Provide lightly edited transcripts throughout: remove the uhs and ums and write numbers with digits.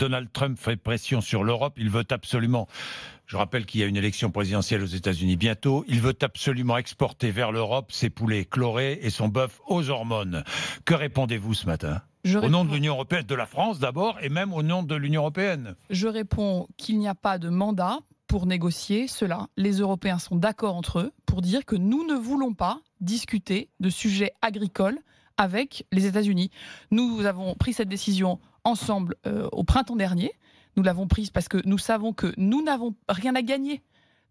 Donald Trump fait pression sur l'Europe. Il veut absolument, je rappelle qu'il y a une élection présidentielle aux États-Unis bientôt, il veut absolument exporter vers l'Europe ses poulets chlorés et son bœuf aux hormones. Que répondez-vous ce matin ? Au nom de l'Union européenne, de la France d'abord, et même au nom de l'Union européenne. Je réponds qu'il n'y a pas de mandat pour négocier cela. Les Européens sont d'accord entre eux pour dire que nous ne voulons pas discuter de sujets agricoles avec les États-Unis. Nous avons pris cette décision ensemble au printemps dernier. Nous l'avons prise parce que nous savons que nous n'avons rien à gagner.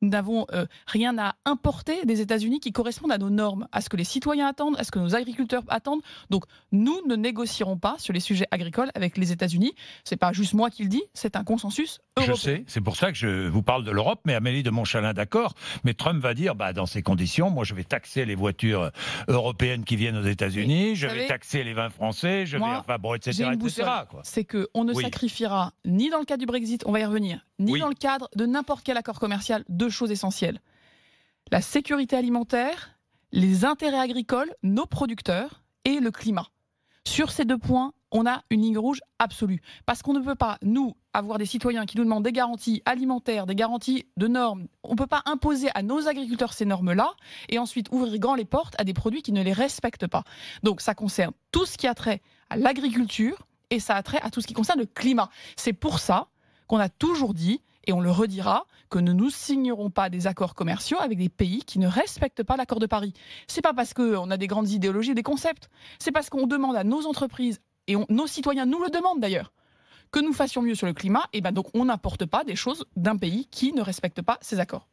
Nous n'avons rien à importer des États-Unis qui correspondent à nos normes, à ce que les citoyens attendent, à ce que nos agriculteurs attendent. Donc, nous ne négocierons pas sur les sujets agricoles avec les États-Unis. C'est pas juste moi qui le dis, c'est un consensus européen. Je sais, c'est pour ça que je vous parle de l'Europe, mais Amélie de Montchalin, d'accord. Mais Trump va dire, dans ces conditions, moi je vais taxer les voitures européennes qui viennent aux États-Unis, je vais taxer les vins français, etc. C'est qu'on ne sacrifiera ni dans le cadre du Brexit, on va y revenir, ni dans le cadre de n'importe quel accord commercial, deux choses essentielles. La sécurité alimentaire, les intérêts agricoles, nos producteurs et le climat. Sur ces deux points, on a une ligne rouge absolue. Parce qu'on ne peut pas, nous, avoir des citoyens qui nous demandent des garanties alimentaires, des garanties de normes. On ne peut pas imposer à nos agriculteurs ces normes-là et ensuite ouvrir grand les portes à des produits qui ne les respectent pas. Donc ça concerne tout ce qui a trait à l'agriculture et ça a trait à tout ce qui concerne le climat. C'est pour ça qu'on a toujours dit, et on le redira, que nous ne signerons pas des accords commerciaux avec des pays qui ne respectent pas l'accord de Paris. C'est pas parce qu'on a des grandes idéologies, des concepts. C'est parce qu'on demande à nos entreprises, et nos citoyens nous le demandent d'ailleurs, que nous fassions mieux sur le climat, et donc on n'importe pas des choses d'un pays qui ne respecte pas ces accords.